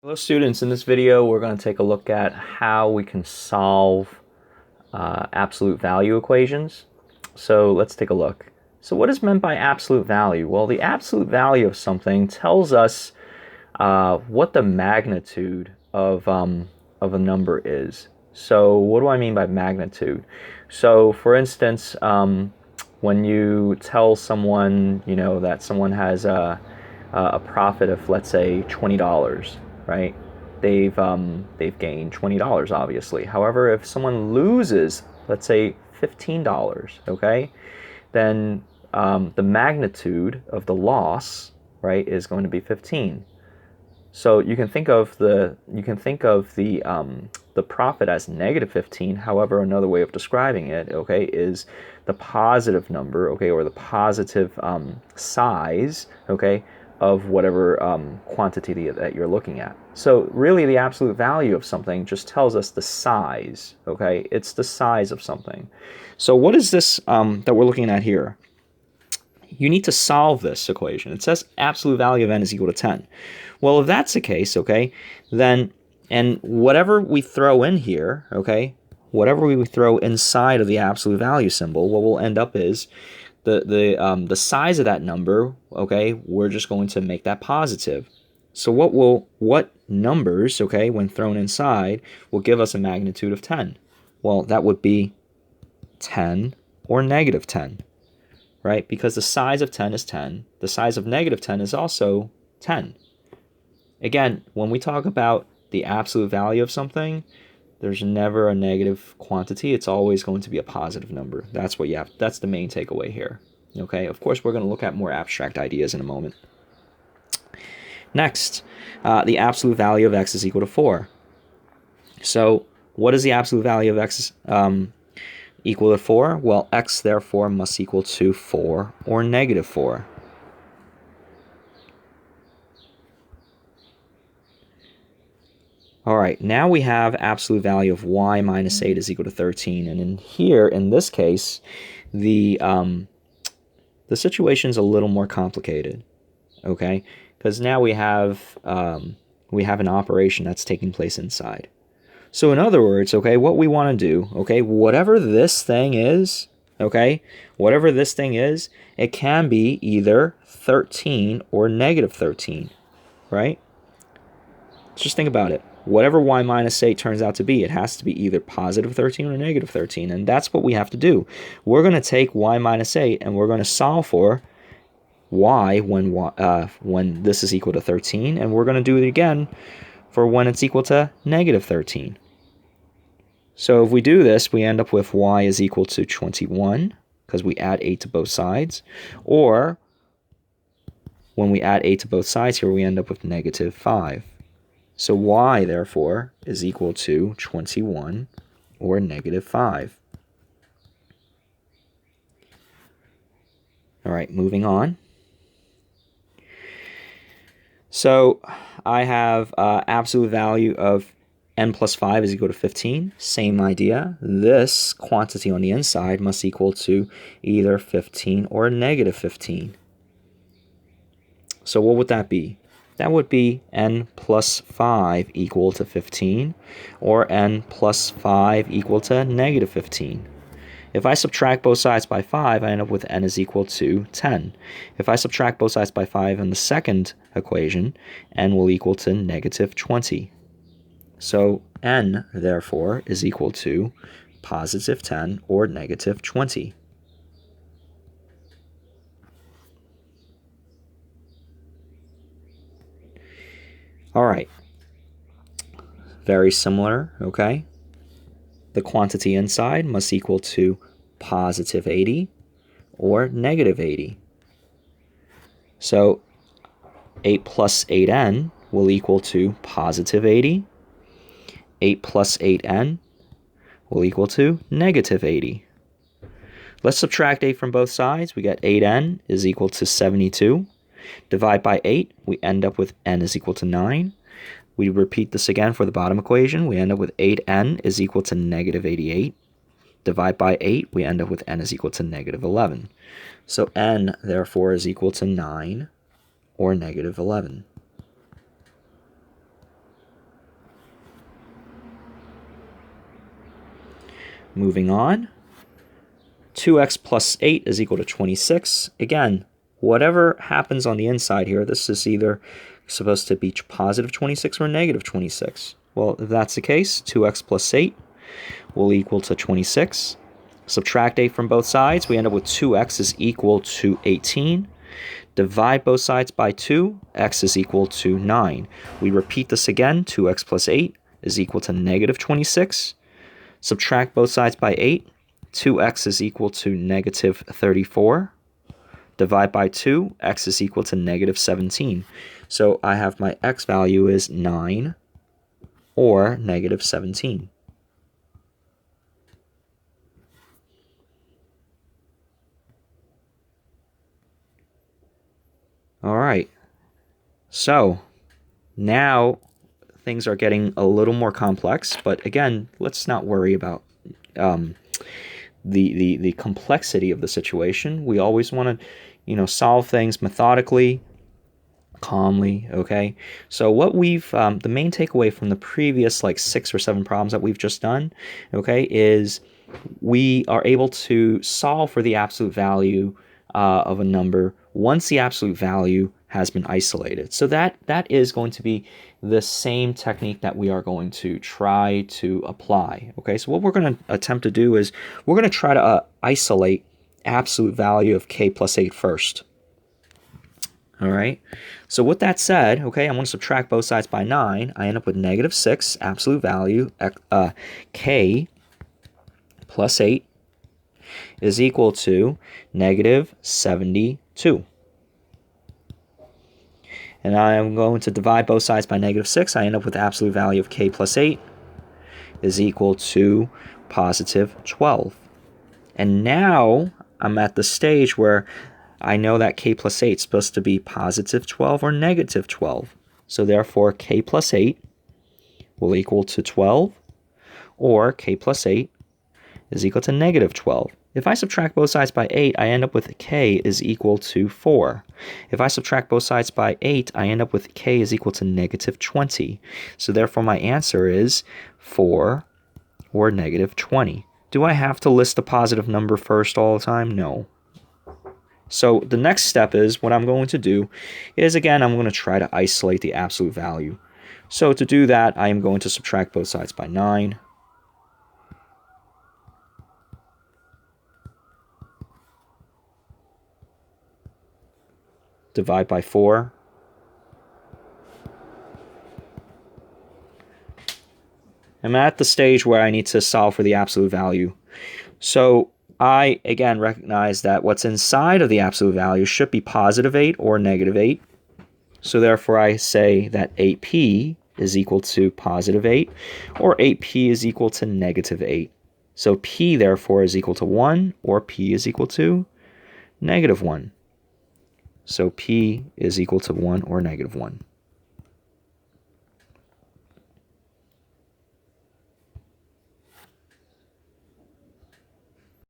Hello students, in this video we're going to take a look at how we can solve absolute value equations. So let's take a look. So what is meant by absolute value? Well, the absolute value of something tells us what the magnitude of a number is. So what do I mean by magnitude? So for instance, when you tell someone, that someone has a profit of, let's say, $20, right? They've gained $20, obviously. However, if someone loses, let's say, $15, okay, then the magnitude of the loss, right, is going to be 15. So you can think of the profit as negative 15. However, another way of describing it, okay, is the positive number, okay, or the positive size, okay, of whatever quantity that you're looking at. So really, the absolute value of something just tells us the size, okay? It's the size of something. So what is this that we're looking at here? You need to solve this equation. It says absolute value of n is equal to 10. Well, if that's the case, okay, then, and whatever we throw in here, okay, whatever we throw inside of the absolute value symbol, what we'll end up is the size of that number, okay, we're just going to make that positive. So what numbers, okay, when thrown inside, will give us a magnitude of 10? Well, that would be 10 or negative 10, right? Because the size of 10 is 10. The size of negative 10 is also 10. Again, when we talk about the absolute value of something, there's never a negative quantity. It's always going to be a positive number. That's what you have. That's the main takeaway here. Okay, of course, we're going to look at more abstract ideas in a moment. Next, the absolute value of x is equal to 4. So what is the absolute value of x equal to 4? Well, x therefore must equal to 4 or negative 4. All right, now we have absolute value of y minus 8 is equal to 13. And in here, in this case, the situation's a little more complicated, okay? Because now we have an operation that's taking place inside. So in other words, okay, what we want to do, okay, whatever this thing is, okay, whatever this thing is, it can be either 13 or negative 13, right? Just think about it. Whatever y minus 8 turns out to be, it has to be either positive 13 or negative 13, and that's what we have to do. We're going to take y minus 8, and we're going to solve for y when this is equal to 13, and we're going to do it again for when it's equal to negative 13. So if we do this, we end up with y is equal to 21, because we add 8 to both sides, or when we add 8 to both sides here, we end up with negative 5. So y, therefore, is equal to 21 or negative 5. All right, moving on. So I have absolute value of n plus 5 is equal to 15. Same idea. This quantity on the inside must equal to either 15 or negative 15. So what would that be? That would be n plus 5 equal to 15, or n plus 5 equal to negative 15. If I subtract both sides by 5, I end up with n is equal to 10. If I subtract both sides by 5 in the second equation, n will equal to negative 20. So n, therefore, is equal to positive 10 or negative 20. All right, very similar, okay? The quantity inside must equal to positive 80 or negative 80. So 8 plus 8n will equal to positive 80. 8 plus 8n will equal to negative 80. Let's subtract 8 from both sides. We get 8n is equal to 72. Divide by 8, we end up with n is equal to 9. We repeat this again for the bottom equation. We end up with 8n is equal to negative 88. Divide by 8, we end up with n is equal to negative 11. So n, therefore, is equal to 9 or negative 11. Moving on. 2x plus 8 is equal to 26. Again, whatever happens on the inside here, this is either supposed to be positive 26 or negative 26. Well, if that's the case, 2x plus 8 will equal to 26. Subtract 8 from both sides, we end up with 2x is equal to 18. Divide both sides by 2, x is equal to 9. We repeat this again, 2x plus 8 is equal to negative 26. Subtract both sides by 8, 2x is equal to negative 34. Divide by 2, x is equal to negative 17. So I have my x value is 9 or negative 17. All right, so now things are getting a little more complex, but again, let's not worry about the complexity of the situation. We always want to, solve things methodically, calmly, okay? So what we've, the main takeaway from the previous like 6 or 7 problems that we've just done, okay, is we are able to solve for the absolute value of a number once the absolute value has been isolated. So that is going to be the same technique that we are going to try to apply. Okay, so what we're going to attempt to do is we're going to try to isolate absolute value of k plus 8 first. All right, so with that said, okay, I'm going to subtract both sides by 9. I end up with negative 6 absolute value k plus 8 is equal to negative 72. And I am going to divide both sides by negative 6. I end up with the absolute value of k plus 8 is equal to positive 12. And now I'm at the stage where I know that k plus 8 is supposed to be positive 12 or negative 12. So therefore, k plus 8 will equal to 12, or k plus 8 is equal to negative 12. If I subtract both sides by 8, I end up with k is equal to 4. If I subtract both sides by 8, I end up with k is equal to negative 20. So therefore, my answer is 4 or negative 20. Do I have to list the positive number first all the time? No. So the next step is, what I'm going to do is, again, I'm going to try to isolate the absolute value. So to do that, I am going to subtract both sides by 9. Divide by 4. I'm at the stage where I need to solve for the absolute value. So I, again, recognize that what's inside of the absolute value should be positive 8 or negative 8. So therefore, I say that 8p is equal to positive 8, or 8p is equal to negative 8. So p, therefore, is equal to 1, or p is equal to negative 1. So p is equal to 1 or negative 1.